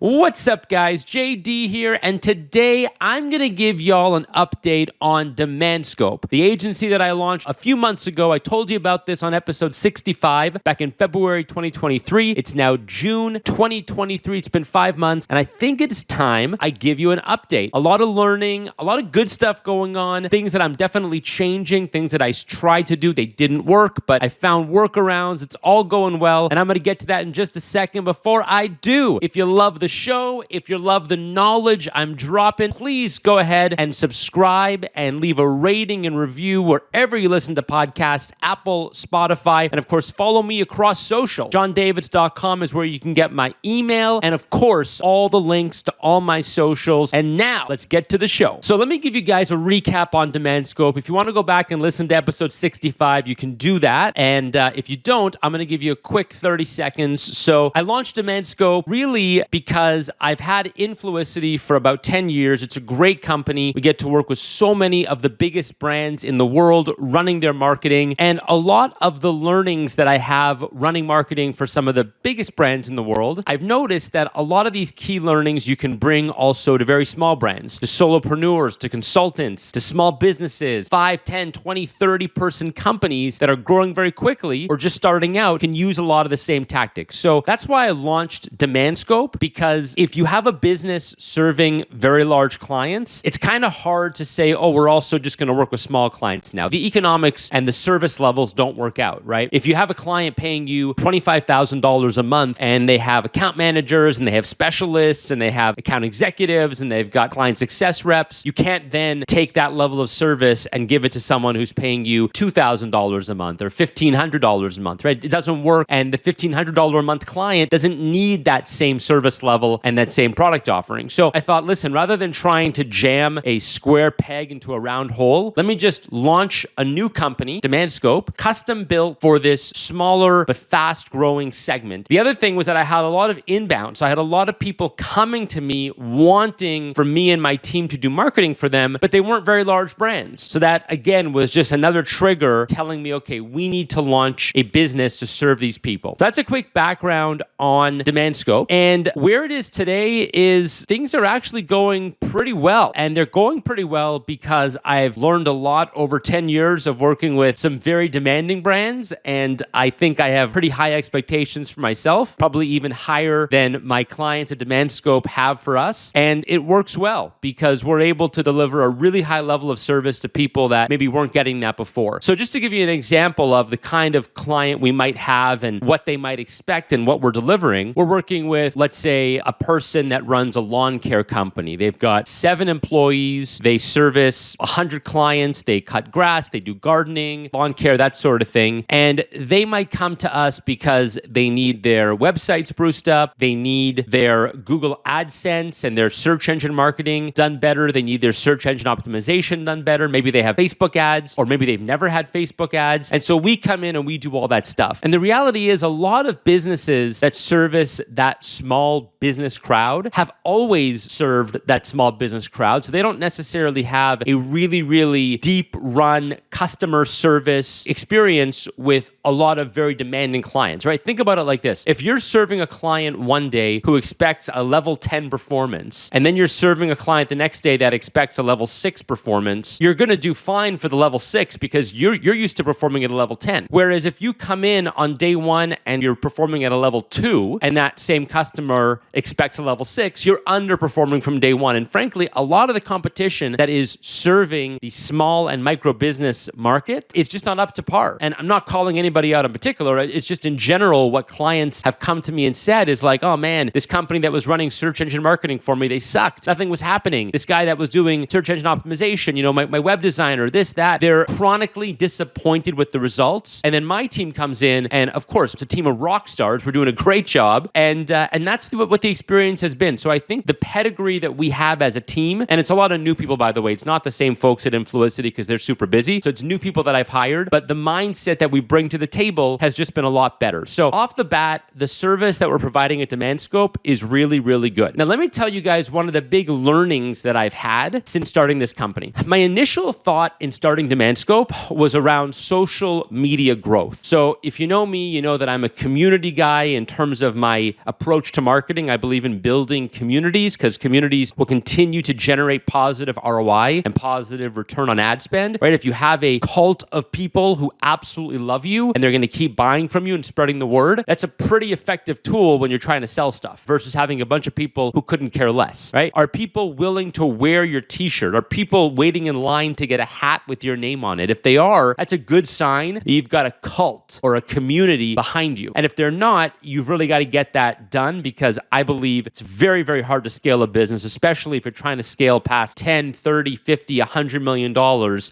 What's up, guys? JD here, and today I'm going to give y'all an update on DemandScope, the agency that I launched a few months ago. I told you about this on episode 65 back in February 2023. It's now June 2023. It's been 5 months, and I think it's time I give you an update. A lot of learning, a lot of good stuff going on, things that I'm definitely changing, things that I tried to do, they didn't work, but I found workarounds. It's all going well, and I'm going to get to that in just a second. Before I do, if you love the show, if you love the knowledge I'm dropping, please go ahead and subscribe and leave a rating and review wherever you listen to podcasts, Apple, Spotify, and of course, follow me across social. JohnDavids.com is where you can get my email, and of course, all the links to all my socials. And now, let's get to the show. So let me give you guys a recap on DemandScope. If you want to go back and listen to episode 65, you can do that. And if you don't, I'm going to give you a quick 30 seconds. So I launched DemandScope really because I've had Influicity for about 10 years. It's a great company. We get to work with so many of the biggest brands in the world running their marketing. And a lot of the learnings that I have running marketing for some of the biggest brands in the world, I've noticed that a lot of these key learnings you can bring also to very small brands, to solopreneurs, to consultants, to small businesses, 5, 10, 20, 30 person companies that are growing very quickly or just starting out can use a lot of the same tactics. So that's why I launched DemandScope, because if you have a business serving very large clients, it's kind of hard to say, oh, we're also just going to work with small clients now. The economics and the service levels don't work out, right? If you have a client paying you $25,000 a month and they have account managers and they have specialists and they have account executives and they've got client success reps, you can't then take that level of service and give it to someone who's paying you $2,000 a month or $1,500 a month, right? It doesn't work. And the $1,500 a month client doesn't need that same service level and that same product offering. So I thought, listen, rather than trying to jam a square peg into a round hole, let me just launch a new company, DemandScope, custom built for this smaller but fast growing segment. The other thing was that I had a lot of inbound. So I had a lot of people coming to me wanting for me and my team to do marketing for them, but they weren't very large brands. So that again was just another trigger telling me, okay, we need to launch a business to serve these people. So that's a quick background on DemandScope. And where it is today is things are actually going pretty well. And they're going pretty well because I've learned a lot over 10 years of working with some very demanding brands. And I think I have pretty high expectations for myself, probably even higher than my clients at DemandScope have for us. And it works well because we're able to deliver a really high level of service to people that maybe weren't getting that before. So just to give you an example of the kind of client we might have and what they might expect and what we're delivering, we're working with, let's say, a person that runs a lawn care company. They've got 7 employees. They service 100 clients. They cut grass. They do gardening, lawn care, that sort of thing. And they might come to us because they need their website spruced up. They need their Google AdSense and their search engine marketing done better. They need their search engine optimization done better. Maybe they have Facebook ads, or maybe they've never had Facebook ads. And so we come in and we do all that stuff. And the reality is a lot of businesses that service that small business crowd have always served that small business crowd. So they don't necessarily have a really, really deep run customer service experience with a lot of very demanding clients, right? Think about it like this. If you're serving a client one day who expects a level 10 performance, and then you're serving a client the next day that expects a level 6 performance, you're going to do fine for the level 6 because you're used to performing at a level 10. Whereas if you come in on day 1 and you're performing at a level 2, and that same customer expects a level 6, you're underperforming from day 1. And frankly, a lot of the competition that is serving the small and micro business market is just not up to par. And I'm not calling anybody out in particular. It's just in general, what clients have come to me and said is like, oh man, this company that was running search engine marketing for me, they sucked. Nothing was happening. This guy that was doing search engine optimization, my web designer, this, that, they're chronically disappointed with the results. And then my team comes in, and of course, it's a team of rock stars. We're doing a great job. And that's what the experience has been. So I think the pedigree that we have as a team, and it's a lot of new people, by the way. It's not the same folks at Influicity because they're super busy. So it's new people that I've hired, but the mindset that we bring to the table has just been a lot better. So off the bat, the service that we're providing at DemandScope is really, really good. Now, let me tell you guys one of the big learnings that I've had since starting this company. My initial thought in starting DemandScope was around social media growth. So if you know me, you know that I'm a community guy in terms of my approach to marketing. I believe in building communities because communities will continue to generate positive ROI and positive return on ad spend, right? If you have a cult of people who absolutely love you and they're going to keep buying from you and spreading the word, that's a pretty effective tool when you're trying to sell stuff versus having a bunch of people who couldn't care less, right? Are people willing to wear your t-shirt? Are people waiting in line to get a hat with your name on it? If they are, that's a good sign you've got a cult or a community behind you. And if they're not, you've really got to get that done because I believe it's very, very hard to scale a business, especially if you're trying to scale past 10, 30, 50, $100 million.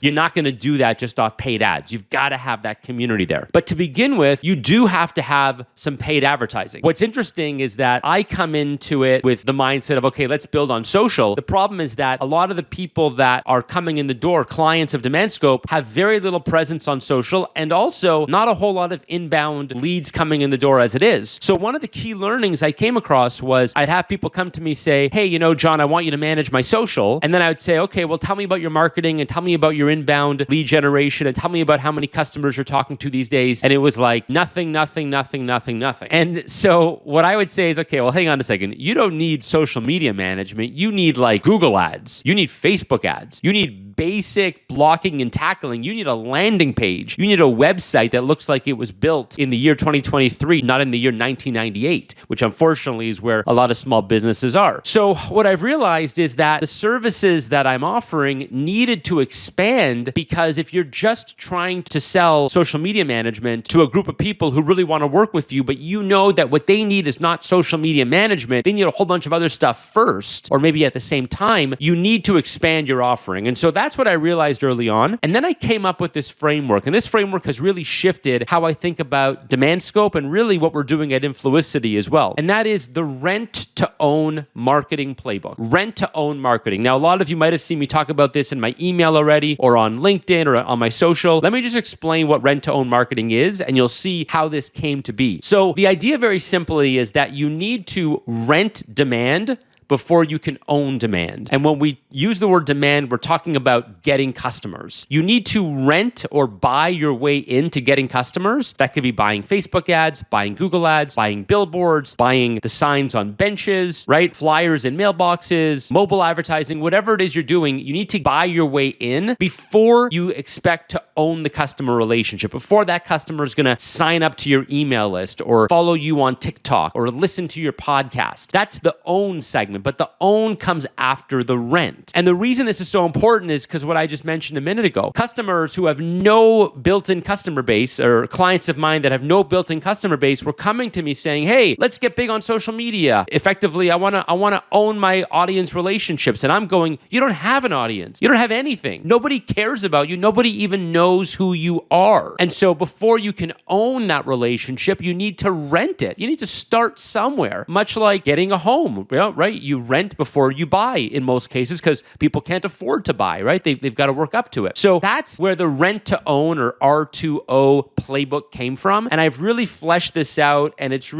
You're not going to do that just off paid ads. You've got to have that community there. But to begin with, you do have to have some paid advertising. What's interesting is that I come into it with the mindset of, okay, let's build on social. The problem is that a lot of the people that are coming in the door, clients of DemandScope, have very little presence on social and also not a whole lot of inbound leads coming in the door as it is. So one of the key learnings I came across was I'd have people come to me say, hey, John, I want you to manage my social. And then I would say, okay, well, tell me about your marketing and tell me about your inbound lead generation and tell me about how many customers you're talking to these days. And it was like nothing. And so what I would say is, okay, well, hang on a second. You don't need social media management. You need like Google ads. You need Facebook ads. You need basic blocking and tackling. You need a landing page. You need a website that looks like it was built in the year 2023, not in the year 1998, which unfortunately is where a lot of small businesses are. So what I've realized is that the services that I'm offering needed to expand because if you're just trying to sell social media management to a group of people who really want to work with you, but you know that what they need is not social media management, they need a whole bunch of other stuff first, or maybe at the same time, you need to expand your offering. And so that's what I realized early on. And then I came up with this framework. And this framework has really shifted how I think about DemandScope and really what we're doing at Influicity as well. And that is the rent-to-own marketing playbook. Rent-to-own marketing. Now, a lot of you might have seen me talk about this in my email already or on LinkedIn or on my social. Let me just explain what rent-to-own marketing is, and you'll see how this came to be. So the idea very simply is that you need to rent demand before you can own demand. And when we use the word demand, we're talking about getting customers. You need to rent or buy your way into getting customers. That could be buying Facebook ads, buying Google ads, buying billboards, buying the signs on benches, right? Flyers in mailboxes, mobile advertising, whatever it is you're doing, you need to buy your way in before you expect to own the customer relationship, before that customer is going to sign up to your email list or follow you on TikTok or listen to your podcast. That's the own segment. But the own comes after the rent. And the reason this is so important is because what I just mentioned a minute ago, customers who have no built-in customer base or clients of mine that have no built-in customer base were coming to me saying, hey, let's get big on social media. Effectively, I want to own my audience relationships. And I'm going, you don't have an audience. You don't have anything. Nobody cares about you. Nobody even knows who you are. And so before you can own that relationship, you need to rent it. You need to start somewhere, much like getting a home, right? You rent before you buy in most cases because people can't afford to buy, right? They've got to work up to it. So that's where the rent to own or R2O playbook came from. And I've really fleshed this out and it's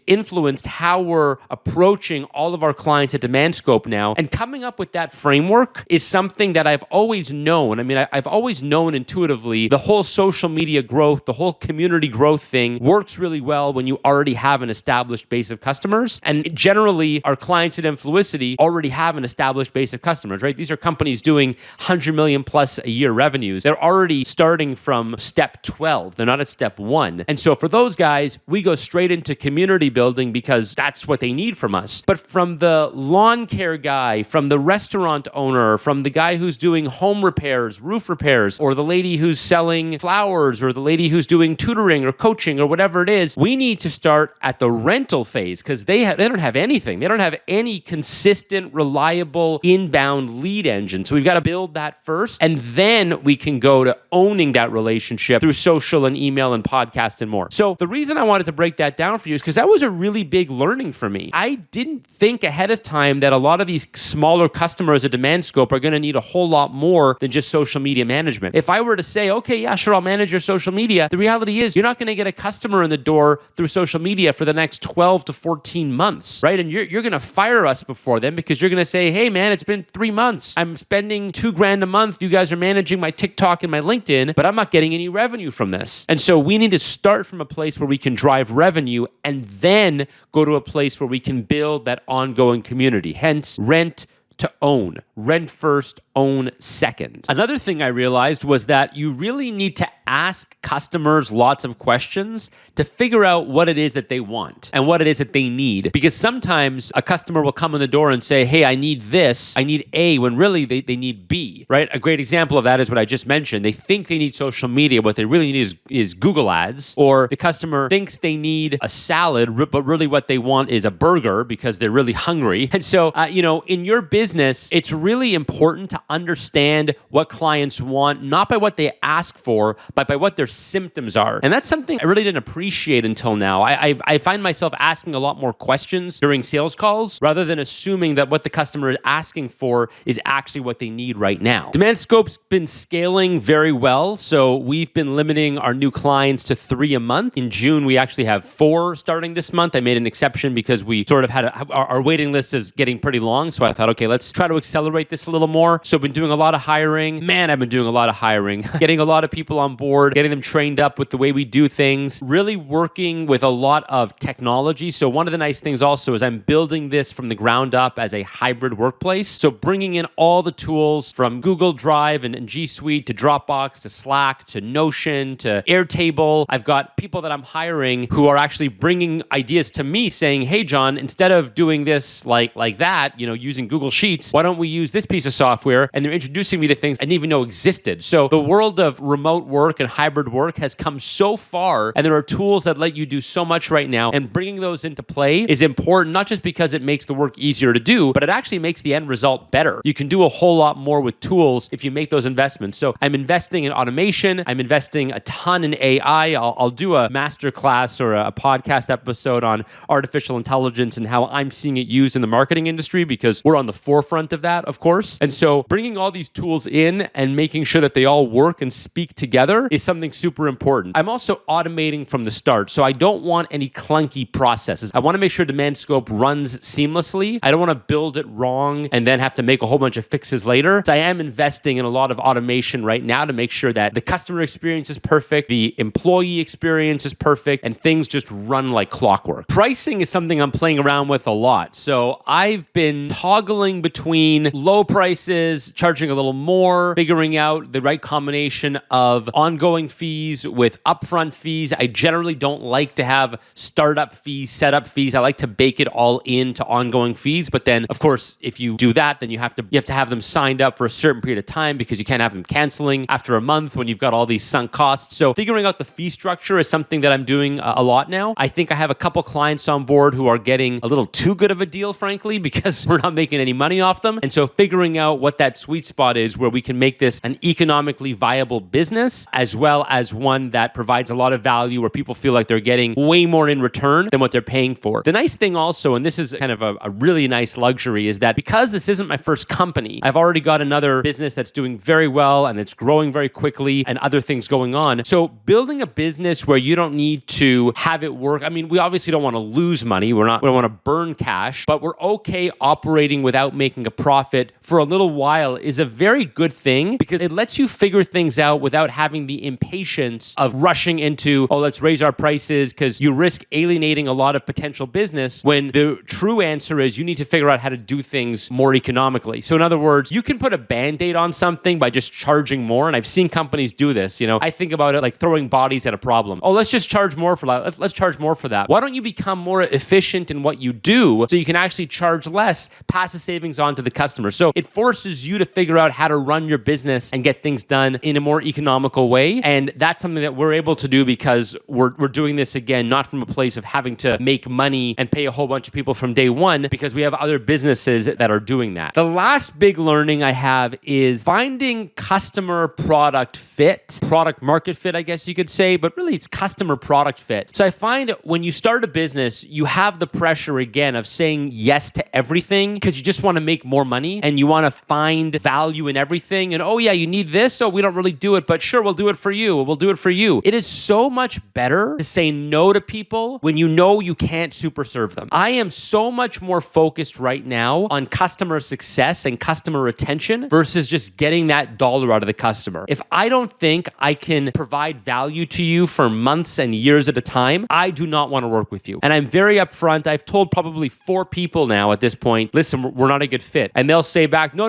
influenced how we're approaching all of our clients at DemandScope now. And coming up with that framework is something that I've always known. I mean, I've always known intuitively the whole social media growth, the whole community growth thing works really well when you already have an established base of customers. And generally, our clients at Influicity already have an established base of customers, right? These are companies doing 100 million plus a year revenues. They're already starting from step 12. They're not at step 1. And so for those guys, we go straight into community building because that's what they need from us. But from the lawn care guy, from the restaurant owner, from the guy who's doing home repairs, roof repairs, or the lady who's selling flowers, or the lady who's doing tutoring or coaching or whatever it is, we need to start at the rental phase because they don't have anything. They don't have any consistent, reliable inbound lead engine. So we've got to build that first, and then we can go to owning that relationship through social and email and podcast and more. So the reason I wanted to break that down for you is because that was a really big learning for me. I didn't think ahead of time that a lot of these smaller customers at DemandScope are going to need a whole lot more than just social media management. If I were to say, okay, yeah, sure, I'll manage your social media, the reality is you're not going to get a customer in the door through social media for the next 12 to 14 months, right? And you're going to fire fire us before then, because you're going to say, hey man, it's been 3 months. I'm spending $2,000 a month. You guys are managing my TikTok and my LinkedIn, but I'm not getting any revenue from this. And so we need to start from a place where we can drive revenue and then go to a place where we can build that ongoing community. Hence, rent to own. Rent first, own second. Another thing I realized was that you really need to ask customers lots of questions to figure out what it is that they want and what it is that they need. Because sometimes a customer will come in the door and say, hey, I need this, I need A, when really they need B, right? A great example of that is what I just mentioned. They think they need social media. What they really need is Google ads. Or the customer thinks they need a salad, but really what they want is a burger because they're really hungry. And so, in your business, it's really important to understand what clients want, not by what they ask for, but by what their symptoms are. And that's something I really didn't appreciate until now. I find myself asking a lot more questions during sales calls rather than assuming that what the customer is asking for is actually what they need right now. DemandScope's been scaling very well, so we've been limiting our new clients to 3 a month. In June, we actually have 4 starting this month. I made an exception because we sort of had our waiting list is getting pretty long, so I thought, okay, let's try to accelerate this a little more. So I've been doing a lot of hiring. Man, I've been doing a lot of hiring, getting a lot of people on board, getting them trained up with the way we do things, really working with a lot of technology. So one of the nice things also is I'm building this from the ground up as a hybrid workplace. So bringing in all the tools from Google Drive and G Suite to Dropbox to Slack to Notion to Airtable. I've got people that I'm hiring who are actually bringing ideas to me saying, hey, John, instead of doing this like that, using Google Sheets, why don't we use this piece of software? And they're introducing me to things I didn't even know existed. So the world of remote work and hybrid work has come so far, and there are tools that let you do so much right now. And bringing those into play is important, not just because it makes the work easier to do, but it actually makes the end result better. You can do a whole lot more with tools if you make those investments. So I'm investing in automation. I'm investing a ton in AI. I'll do a masterclass or a podcast episode on artificial intelligence and how I'm seeing it used in the marketing industry, because we're on the forefront of that, of course. And so bringing all these tools in and making sure that they all work and speak together is something super important. I'm also automating from the start. So I don't want any clunky processes. I want to make sure DemandScope runs seamlessly. I don't want to build it wrong and then have to make a whole bunch of fixes later. So I am investing in a lot of automation right now to make sure that the customer experience is perfect, the employee experience is perfect, and things just run like clockwork. Pricing is something I'm playing around with a lot. So I've been toggling between low prices, charging a little more, figuring out the right combination of ongoing fees with upfront fees. I generally don't like to have startup fees, setup fees. I like to bake it all into ongoing fees. But then, of course, if you do that, then you have to have them signed up for a certain period of time, because you can't have them canceling after a month when you've got all these sunk costs. So figuring out the fee structure is something that I'm doing a lot now. I think I have a couple clients on board who are getting a little too good of a deal, frankly, because we're not making any money off them. And so figuring out what that sweet spot is where we can make this an economically viable business, as well as one that provides a lot of value, where people feel like they're getting way more in return than what they're paying for. The nice thing also, and this is kind of a really nice luxury, is that because this isn't my first company, I've already got another business that's doing very well and it's growing very quickly and other things going on. So building a business where you don't need to have it work. I mean, we obviously don't want to lose money. We don't want to burn cash, but we're okay operating without making a profit for a little while is a very good thing, because it lets you figure things out without having the impatience of rushing into, oh, let's raise our prices, because you risk alienating a lot of potential business, when the true answer is you need to figure out how to do things more economically. So in other words, you can put a Band-Aid on something by just charging more. And I've seen companies do this. I think about it like throwing bodies at a problem. Oh, let's just charge more for that. Let's charge more for that. Why don't you become more efficient in what you do so you can actually charge less, pass the savings on to the customer? So it forces you to figure out how to run your business and get things done in a more economical way. And that's something that we're able to do because we're doing this, again, not from a place of having to make money and pay a whole bunch of people from day one, because we have other businesses that are doing that. The last big learning I have is finding customer product fit, product market fit, I guess you could say, but really it's customer product fit. So I find when you start a business, you have the pressure again of saying yes to everything because you just want to to make more money and you want to find value in everything. And oh yeah, you need this, so we don't really do it, but sure, we'll do it for you. We'll do it for you. It is so much better to say no to people when you know you can't super serve them. I am so much more focused right now on customer success and customer retention versus just getting that dollar out of the customer. If I don't think I can provide value to you for months and years at a time, I do not want to work with you. And I'm very upfront. I've told probably 4 people now at this point, listen, we're not a good fit. And they'll say back, no,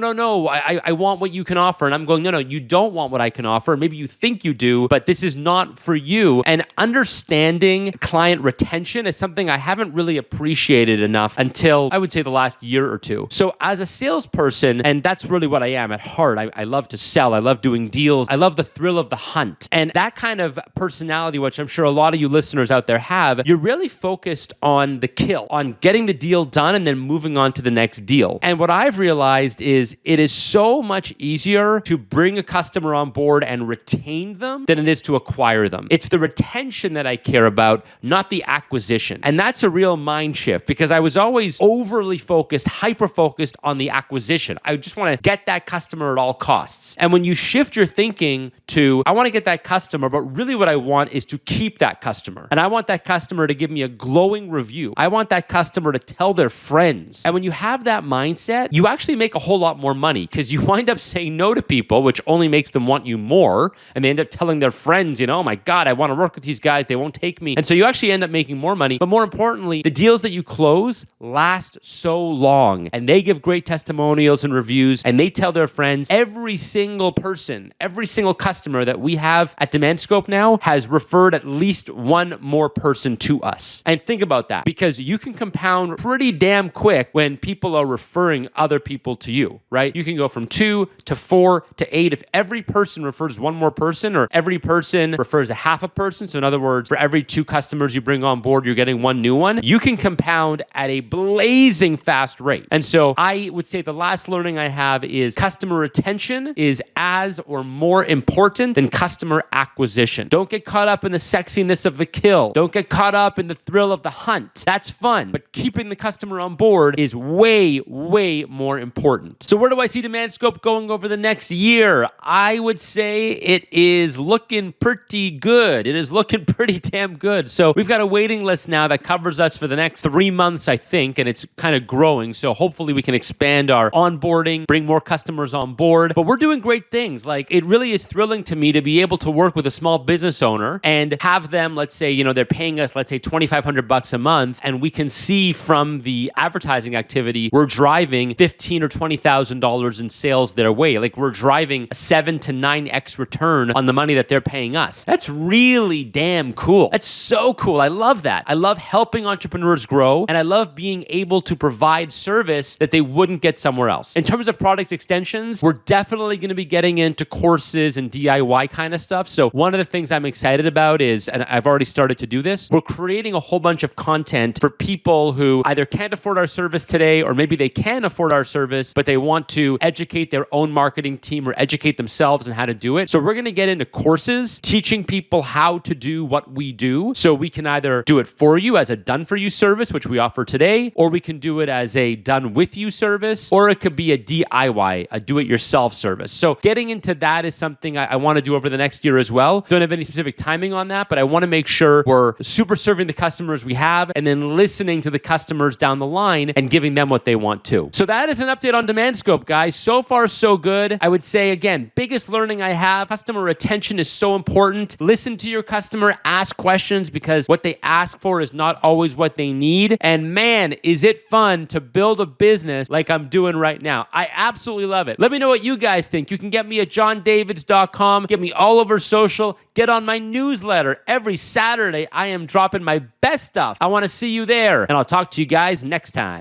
I want what you can offer. And I'm going, no, you don't want what I can offer. Maybe you think you do, but this is not for you. And understanding client retention is something I haven't really appreciated enough until I would say the last year or two. So as a salesperson, and that's really what I am at heart, I love to sell. I love doing deals. I love the thrill of the hunt. And that kind of personality, which I'm sure a lot of you listeners out there have, you're really focused on the kill, on getting the deal done and then moving on to the next deal. And what I've realized is it is so much easier to bring a customer on board and retain them than it is to acquire them. It's the retention that I care about, not the acquisition. And that's a real mind shift because I was always overly focused, hyper-focused on the acquisition. I just want to get that customer at all costs. And when you shift your thinking to, I want to get that customer, but really what I want is to keep that customer. And I want that customer to give me a glowing review. I want that customer to tell their friends. And when you have that mindset, you actually make a whole lot more money because you wind up saying no to people, which only makes them want you more. And they end up telling their friends, oh my God, I want to work with these guys. They won't take me. And so you actually end up making more money. But more importantly, the deals that you close last so long and they give great testimonials and reviews and they tell their friends. Every single person, every single customer that we have at DemandScope now has referred at least one more person to us. And think about that because you can compound pretty damn quick when people are referring other people to you, right? You can go from 2 to 4 to 8. If every person refers one more person or every person refers a half a person, so in other words, for every 2 customers you bring on board, you're getting 1 new one, you can compound at a blazing fast rate. And so I would say the last learning I have is customer retention is as or more important than customer acquisition. Don't get caught up in the sexiness of the kill. Don't get caught up in the thrill of the hunt. That's fun, but keeping the customer on board is way, way more important. So where do I see DemandScope going over the next year? I would say it is looking pretty good. It is looking pretty damn good. So we've got a waiting list now that covers us for the next 3 months, I think, and it's kind of growing. So hopefully we can expand our onboarding, bring more customers on board. But we're doing great things. Like it really is thrilling to me to be able to work with a small business owner and have them, let's say, they're paying us, let's say $2,500 a month. And we can see from the advertising activity, we're driving $15,000 or $20,000 in sales their way. Like we're driving a 7 to 9x return on the money that they're paying us. That's really damn cool. That's so cool. I love that. I love helping entrepreneurs grow and I love being able to provide service that they wouldn't get somewhere else. In terms of product extensions, we're definitely going to be getting into courses and DIY kind of stuff. So one of the things I'm excited about is, and I've already started to do this, we're creating a whole bunch of content for people who either can't afford our service today or maybe they can afford our service, but they want to educate their own marketing team or educate themselves on how to do it. So we're going to get into courses teaching people how to do what we do. So we can either do it for you as a done for you service, which we offer today, or we can do it as a done with you service, or it could be a DIY, a do it yourself service. So getting into that is something I want to do over the next year as well. Don't have any specific timing on that, but I want to make sure we're super serving the customers we have and then listening to the customers down the line and giving them what they want too. So that is an update on DemandScope, guys. So far, so good. I would say, again, biggest learning I have, customer retention is so important. Listen to your customer, ask questions because what they ask for is not always what they need. And man, is it fun to build a business like I'm doing right now. I absolutely love it. Let me know what you guys think. You can get me at johndavids.com, get me all over social, get on my newsletter. Every Saturday, I am dropping my best stuff. I want to see you there, and I'll talk to you guys next time.